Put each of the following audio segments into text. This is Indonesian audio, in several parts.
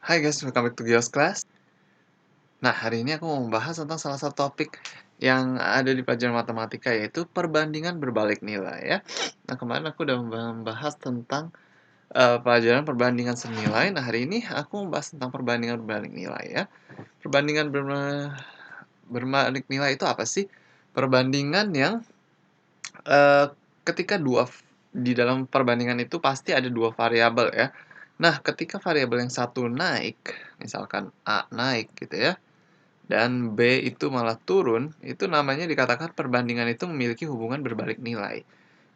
Hai guys, welcome back to Gios Class. Nah, hari ini aku mau membahas tentang salah satu topik yang ada di pelajaran matematika, yaitu perbandingan berbalik nilai ya. Nah, kemarin aku udah membahas tentang pelajaran perbandingan senilai. Nah, hari ini aku membahas tentang perbandingan berbalik nilai ya. Perbandingan berbalik nilai itu apa sih? Perbandingan yang ketika di dalam perbandingan itu pasti ada dua variabel ya. Nah, ketika variabel yang satu naik, misalkan A naik gitu ya, dan B itu malah turun, itu namanya dikatakan perbandingan itu memiliki hubungan berbalik nilai.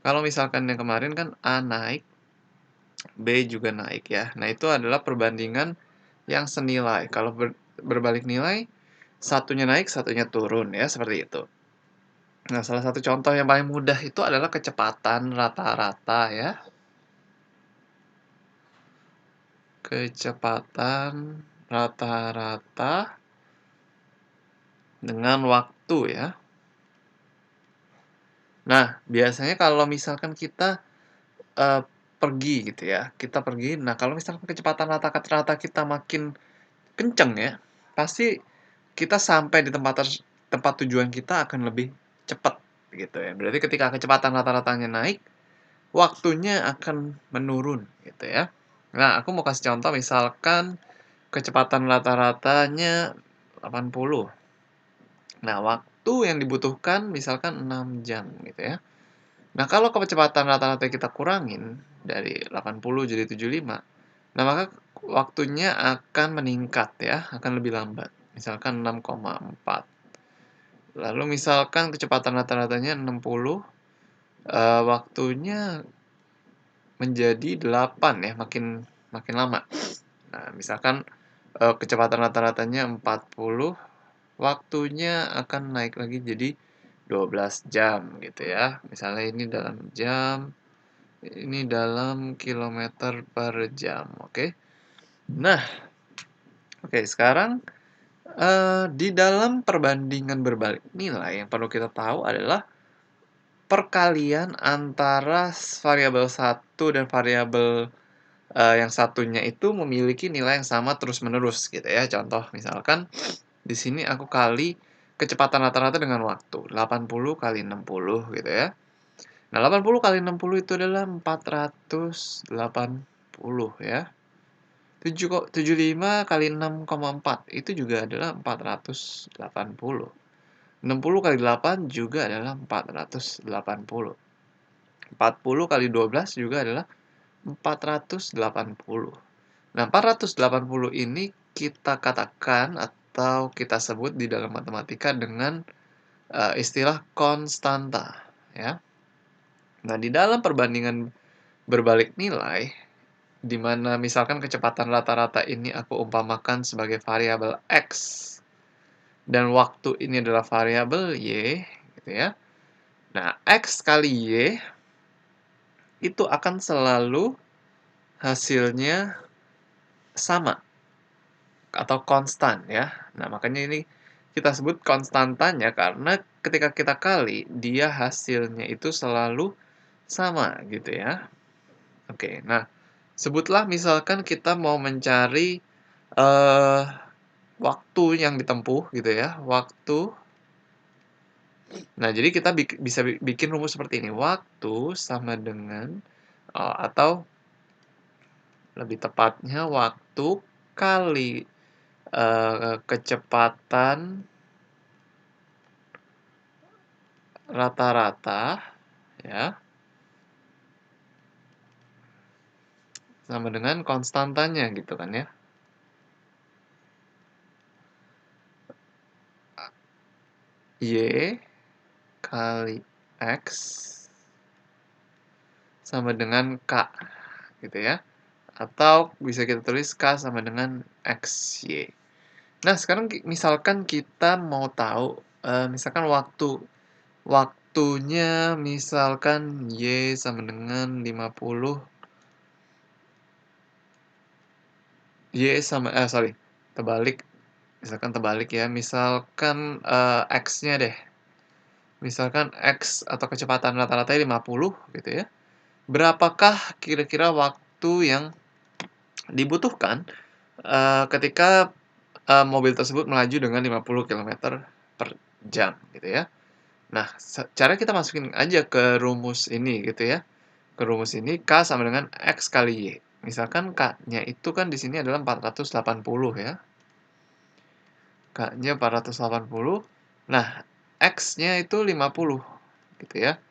Kalau misalkan yang kemarin kan A naik, B juga naik ya. Nah, itu adalah perbandingan yang senilai. Kalau berbalik nilai, satunya naik, satunya turun ya, seperti itu. Nah, salah satu contoh yang paling mudah itu adalah kecepatan rata-rata ya. Kecepatan rata-rata dengan waktu ya. Nah, biasanya kalau misalkan kita pergi gitu ya, kita pergi, nah kalau misalkan kecepatan rata-rata kita makin kenceng ya, pasti kita sampai di tempat tujuan kita akan lebih cepat gitu ya. Berarti ketika kecepatan rata-ratanya naik, waktunya akan menurun gitu ya. Nah, aku mau kasih contoh misalkan kecepatan rata-ratanya 80. Nah, waktu yang dibutuhkan misalkan 6 jam gitu ya. Nah, kalau kecepatan rata-rata kita kurangin dari 80 jadi 75, nah maka waktunya akan meningkat ya, akan lebih lambat. Misalkan 6,4. Lalu misalkan kecepatan rata-ratanya 60, waktunya menjadi 8 ya, makin makin lama. Nah, misalkan kecepatan rata-ratanya 40, waktunya akan naik lagi jadi 12 jam gitu ya. Misalnya ini dalam jam, ini dalam kilometer per jam, oke? Nah, oke sekarang di dalam perbandingan berbalik nilai yang perlu kita tahu adalah perkalian antara variabel satu dan variabel yang satunya itu memiliki nilai yang sama terus-menerus gitu ya. Contoh misalkan di sini aku kali kecepatan rata-rata dengan waktu 80 kali 60 gitu ya. Nah, 80 kali 60 itu adalah 480 ya. 75 kali 6,4 itu juga adalah 480. 60 kali 8 juga adalah 480. 40 kali 12 juga adalah 480. Nah, 480 ini kita katakan atau kita sebut di dalam matematika dengan istilah konstanta ya. Nah, di dalam perbandingan berbalik nilai, di mana misalkan kecepatan rata-rata ini aku umpamakan sebagai variabel X, dan waktu ini adalah variabel Y, gitu ya. Nah, X kali Y itu akan selalu hasilnya sama atau konstan ya. Nah, makanya ini kita sebut konstantanya karena ketika kita kali, dia hasilnya itu selalu sama gitu ya. Oke, nah sebutlah misalkan kita mau mencari waktu yang ditempuh gitu ya, waktu. Nah, jadi kita bisa bikin rumus seperti ini, waktu sama dengan atau lebih tepatnya waktu kali kecepatan rata-rata ya sama dengan konstantanya gitu kan ya. Y kali X sama dengan K gitu ya. Atau bisa kita tulis K sama dengan XY. Nah, sekarang misalkan kita mau tahu, misalkan waktunya misalkan Y sama dengan 50, terbalik, misalkan terbalik ya, misalkan, X-nya deh, misalkan X atau kecepatan rata-ratanya 50 gitu ya, berapakah kira-kira waktu yang dibutuhkan ketika, mobil tersebut melaju dengan 50 kilometer per jam gitu ya. Nah, cara kita masukin aja ke rumus ini gitu ya, ke rumus ini K sama dengan X kali Y. Misalkan K-nya itu kan di sini adalah 480 ya. K-nya 480. Nah, X-nya itu 50 gitu ya.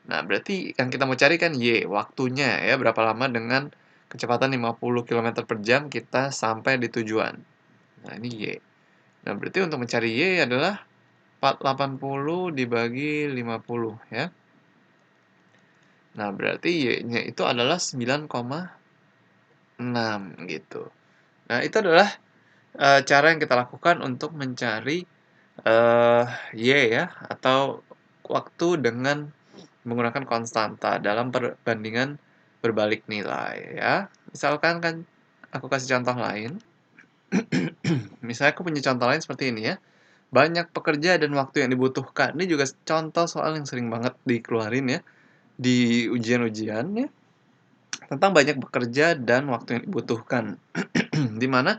Nah, berarti yang kita mau cari kan Y, waktunya ya, berapa lama dengan kecepatan 50 kilometer per jam kita sampai di tujuan. Nah, ini Y. Nah, berarti untuk mencari Y adalah 480 dibagi 50 ya. Nah, berarti Y-nya itu adalah 9,6 gitu. Nah, itu adalah cara yang kita lakukan untuk mencari Y ya, atau waktu dengan menggunakan konstanta dalam perbandingan berbalik nilai ya. Misalkan kan aku kasih contoh lain. Misalnya aku punya contoh lain seperti ini ya. Banyak pekerja dan waktu yang dibutuhkan. Ini juga contoh soal yang sering banget dikeluarin ya di ujian-ujian ya, tentang banyak bekerja dan waktu yang dibutuhkan. Di mana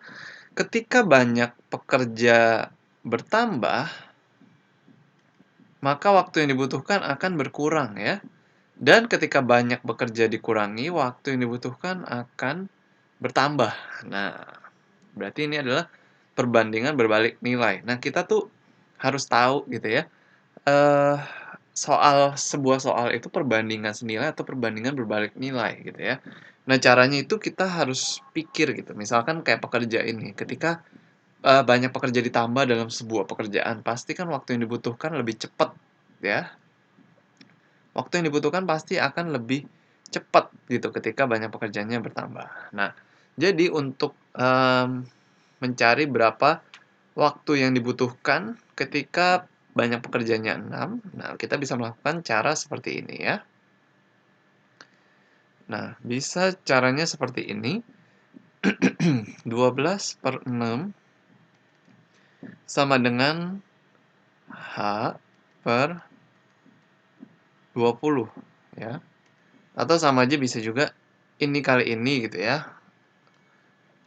ketika banyak pekerja bertambah, maka waktu yang dibutuhkan akan berkurang ya. Dan ketika banyak bekerja dikurangi, waktu yang dibutuhkan akan bertambah. Nah, berarti ini adalah perbandingan berbalik nilai. Nah, kita tuh harus tahu gitu ya, eee, sebuah soal itu perbandingan senilai atau perbandingan berbalik nilai gitu ya. Nah, caranya itu kita harus pikir gitu, misalkan kayak pekerja ini, ketika, banyak pekerja ditambah dalam sebuah pekerjaan, pasti kan waktu yang dibutuhkan lebih cepat ya. Waktu yang dibutuhkan pasti akan lebih cepat gitu ketika banyak pekerjaannya bertambah. Nah, jadi untuk, mencari berapa waktu yang dibutuhkan ketika banyak pekerjaannya 6, nah kita bisa melakukan cara seperti ini ya. Nah, bisa caranya seperti ini, 12/6 sama dengan H per 20 ya. Atau sama aja bisa juga ini kali ini gitu ya,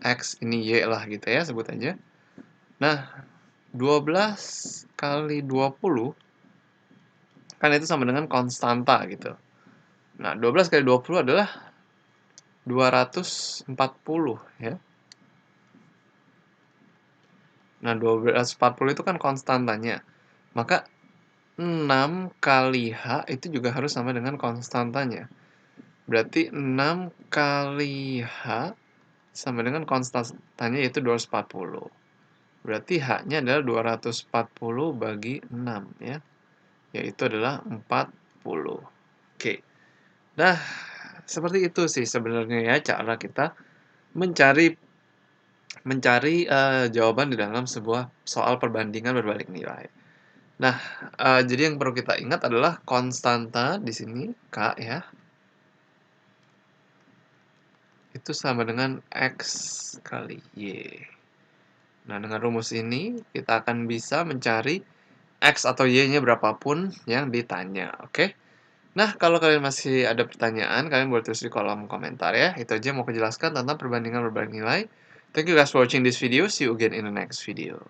X ini Y lah gitu ya, sebut aja. Nah, 12 kali 20 kan itu sama dengan konstanta gitu. Nah, 12 kali 20 adalah 240 ya. Nah, 240 itu kan konstantanya. Maka 6 kali H itu juga harus sama dengan konstantanya. Berarti 6 kali H sama dengan konstantanya yaitu 240. Berarti H-nya adalah 240 bagi 6 ya. Yaitu adalah 40. Oke. Nah, seperti itu sih sebenarnya ya cara kita mencari mencari, jawaban di dalam sebuah soal perbandingan berbalik nilai. Nah, jadi yang perlu kita ingat adalah konstanta di sini K ya, itu sama dengan X kali Y. Nah, dengan rumus ini kita akan bisa mencari X atau Y-nya berapapun yang ditanya, oke? Nah, kalau kalian masih ada pertanyaan, kalian boleh tulis di kolom komentar ya. Itu aja yang mau aku jelaskan tentang perbandingan berbalik nilai. Thank you guys for watching this video. See you again in the next video.